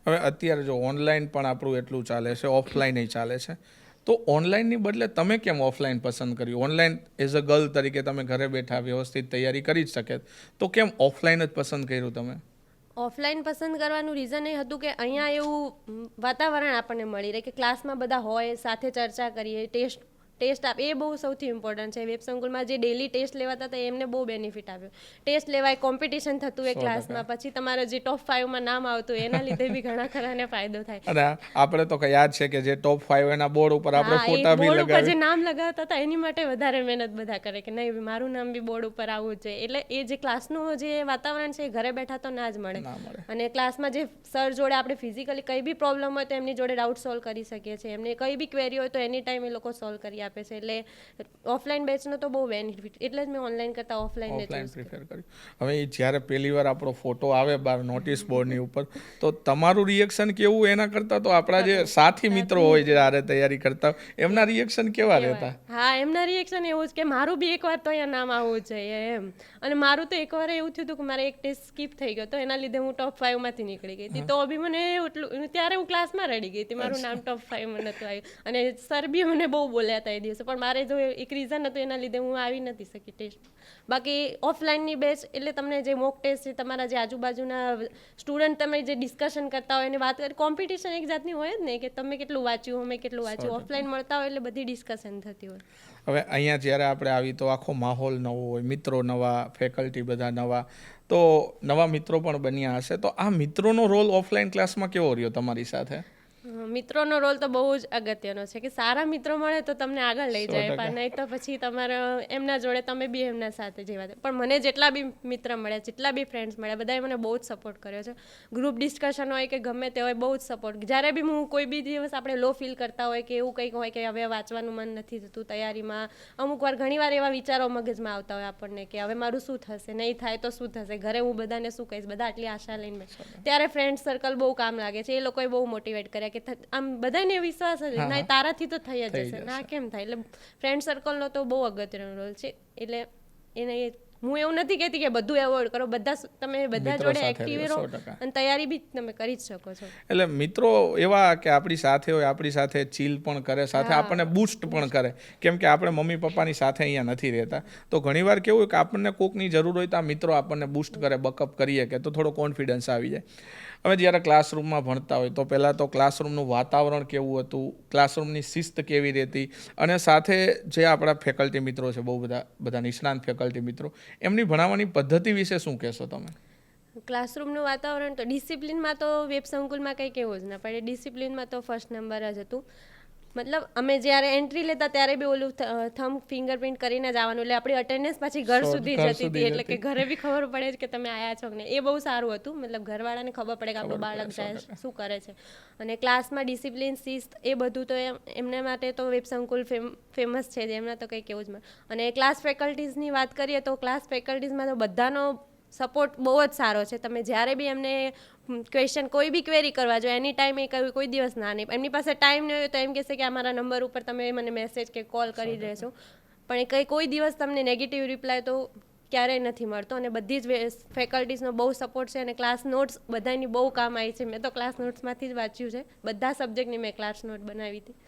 હવે અત્યારે જો ઓનલાઈન પણ આપણું એટલું ચાલે છે, ઓફલાઈન ચાલે છે, તો ઓનલાઈનની બદલે તમે કેમ ઓફલાઈન પસંદ કર્યું? ઓનલાઈન એઝ અ ગર્લ તરીકે તમે ઘરે બેઠા વ્યવસ્થિત તૈયારી કરી જ શકે, તો કેમ ઓફલાઈન જ પસંદ કર્યું તમે? ઓફલાઈન પસંદ કરવાનું રીઝન એ હતું કે અહીંયા એવું વાતાવરણ આપણને મળી રહે કે ક્લાસમાં બધા હોય, સાથે ચર્ચા કરીએ, ટેસ્ટ આપે, એ બહુ સૌથી ઇમ્પોર્ટન્ટ છે. વેબ સંકુલમાં જે ડેલી ટેસ્ટ લેવાતા હતા એમને બહુ બેનિફિટ આવ્યો. ટેસ્ટ લેવાય, કોમ્પિટિશન થતું હોય 100%. ક્લાસમાં, પછી તમારે જે ટોપ 5માં નામ આવતું એના લીધે બી ઘણા ખરાને ફાયદો થાય. અને આપણે તો યાદ છે કે જે ટોપ 5 એના બોર્ડ ઉપર આપણે હા, એ ફોટા બી બોર્ડ ઉપર જે લગાવી. નામ લગાવતા હતા એની માટે વધારે મહેનત બધા કરે કે નહીં મારું નામ બી બોર્ડ ઉપર આવવું જોઈએ. એટલે એ જે ક્લાસનું જે વાતાવરણ છે એ ઘરે બેઠા તો ના જ મળે. ના મળે. અને ક્લાસમાં જે સર જોડે આપણે ફિઝિકલી કંઈ બી પ્રોબ્લેમ હોય તો એમની જોડે ડાઉટ સોલ્વ કરી શકીએ છીએ. એમને કંઈ બી ક્વેરી હોય તો એની ટાઈમ એ લોકો સોલ્વ કરી આપે છે. એટલે ઓફલાઈન બેચનો તો બહુ બેનિફિટ, એટલે જ મેં ઓનલાઈન કરતાં ઓફલાઈન પ્રિફર કર્યું. હવે જ્યારે પહેલી વાર આપણો ફોટો આવે બહાર નોટિસ બોર્ડની ઉપર, તો તમારું રિએક્શન કેવું એના કરતાં તો આપણા જે સાથી મિત્રો હોય જે આરે તૈયારી કરતા હોય એમના રિએક્શન કેવા રહેતા? હા, એમના રિએક્શન એવું જ કે મારું બી એકવાર તો અહીંયા નામ આવવું જોઈએ એમ. અને મારું તો એકવાર એવું થયું હતું કે મારે એક ટેસ્ટ સ્કીપ થઈ ગયો તો એના લીધે હું ટોપ 5માંથી નીકળી ગઈ હતી. તો બી મને એટલું, ત્યારે હું ક્લાસમાં રડી ગઈ હતી, મારું નામ ટોપ 5માં નહોતું આવ્યું. અને સર બી મને બહુ બોલ્યા હતા એ દિવસે, પણ મારે જો એક રીઝન હતું એના લીધે હું આવી નથી શકી ટેસ્ટ. બાકી ઓફલાઈનની બેચ એટલે તમને જે મોક ટેસ્ટ છે, તમારા જે આજુબાજુના સ્ટુડન્ટ તમે જે ડિસ્કશન કરતા હોય અને વાત કરી, કોમ્પિટિશન એક જાતની હોય જ ને કે તમે કેટલું વાંચ્યું, અમે કેટલું વાંચ્યું. ઓફલાઈન મળતા હોય એટલે બધી ડિસ્કશન થતી હોય. હવે અહીંયા જ્યારે આપણે આવી તો આખો માહોલ નવો હોય, મિત્રો નવા, ફેકલ્ટી બધા નવા, તો નવા મિત્રો પણ બન્યા હશે. તો આ મિત્રોનો રોલ ઓફલાઈન ક્લાસમાં કેવો રહ્યો તમારી સાથે? મિત્રોનો રોલ તો બહુ જ અગત્યનો છે કે સારા મિત્રો મળે તો તમને આગળ લઈ જાય, 100%. પણ નહીં તો પછી તમારે એમના જોડે તમે બી એમના સાથે જેવા. પણ મને જેટલા બી મિત્ર મળ્યા, જેટલા બી ફ્રેન્ડ્સ મળ્યા, બધાએ મને બહુ જ સપોર્ટ કર્યો છે. ગ્રુપ ડિસ્કશન હોય કે ગમે તે હોય, બહુ જ સપોર્ટ. જ્યારે બી હું કોઈ બી દિવસ આપણે લો ફીલ કરતા હોય કે એવું કંઈક હોય કે હવે વાંચવાનું મન નથી થતું તૈયારીમાં, અમુક વાર ઘણી વાર એવા વિચારો મગજમાં આવતા હોય આપણને કે હવે મારું શું થશે, નહીં થાય તો શું થશે, ઘરે હું બધાને શું કહીશ, બધા આટલી આશા લઈને. ત્યારે ફ્રેન્ડ સર્કલ બહુ કામ લાગે છે. એ લોકોએ બહુ મોટિવેટ કર્યા કે આમ બધાને વિશ્વાસ જ ના તારાથી તો થઈ જ જશે, ના કેમ થાય. એટલે ફ્રેન્ડ સર્કલનો તો બહુ અગત્યનો રોલ છે. એટલે એને હું એવું નથી કહેતી કે બધું એવોર્ડ કરો, તમે બધા જોડે એક્ટિવ રહો અને તૈયારી બી તમે કરી જ શકો છો. એટલે મિત્રો એવા કે આપણી સાથે હોય, આપણી સાથે ચીલ પણ કરે, સાથે આપણને બૂસ્ટ પણ કરે. કેમ કે આપણે મમ્મી પપ્પાની સાથે અહીંયા નથી રહેતા, તો ઘણીવાર કેવું કે આપણને કોકની જરૂર હોય તો આ મિત્રો આપણને બૂસ્ટ કરે, બકઅપ કરીએ કે તો થોડો કોન્ફિડન્સ આવી જાય. હવે જ્યારે ક્લાસરૂમમાં ભણતા હોય તો પહેલાં તો ક્લાસરૂમનું વાતાવરણ કેવું હતું, ક્લાસરૂમની શિસ્ત કેવી રહેતી, અને સાથે જે આપણા ફેકલ્ટી મિત્રો છે, બહુ બધા નિષ્ણાંત ફેકલ્ટી મિત્રો, એમની ભણાવવાની પદ્ધતિ વિશે શું કહેશો તમે? ક્લાસરૂમનું વાતાવરણ તો ડિસિપ્લિનમાં તો વેબ સંકુલમાં કંઈ કહેવું જ ના પડે. ડિસિપ્લિનમાં તો ફર્સ્ટ નંબર જ હતું. મતલબ અમે જ્યારે એન્ટ્રી લેતા ત્યારે બી ઓલું થંબ ફિંગરપ્રિન્ટ કરીને જ આવવાનું, એટલે આપણી અટેન્ડન્સ પાછી ઘર સુધી જતી હતી. એટલે કે ઘરે બી ખબર પડે કે તમે આયા છો કે નહીં. એ બહુ સારું હતું. મતલબ ઘરવાળાને ખબર પડે કે આપણું બાળક જાય શું કરે છે. અને ક્લાસમાં ડિસિપ્લિન, શિસ્ત, એ બધું તો એમના માટે તો વેબ સંકુલ ફેમસ છે જ, એમના તો કંઈ કેવું જ મળે. અને ક્લાસ ફેકલ્ટીઝની વાત કરીએ તો ક્લાસ ફેકલ્ટીઝમાં તો બધાનો સપોર્ટ બહુ જ સારો છે. તમે જ્યારે બી એમને ક્વેશ્ચન કોઈ બી ક્વેરી કરવા જો એની ટાઈમ એ કોઈ દિવસ ના નહીં. એમની પાસે ટાઈમ નહીં હોય તો એમ કહેશે કે અમારા નંબર ઉપર તમે મને મેસેજ કે કોલ કરી દેશો, પણ એ કોઈ દિવસ તમને નેગેટિવ રિપ્લાય તો ક્યારેય નથી મળતો. અને બધી જ ફેકલ્ટીઝનો બહુ સપોર્ટ છે. અને ક્લાસ નોટ્સ બધાની બહુ કામ આવી છે. મેં તો ક્લાસ નોટ્સમાંથી જ વાંચ્યું છે, બધા સબ્જેક્ટની મેં ક્લાસ નોટ બનાવી હતી.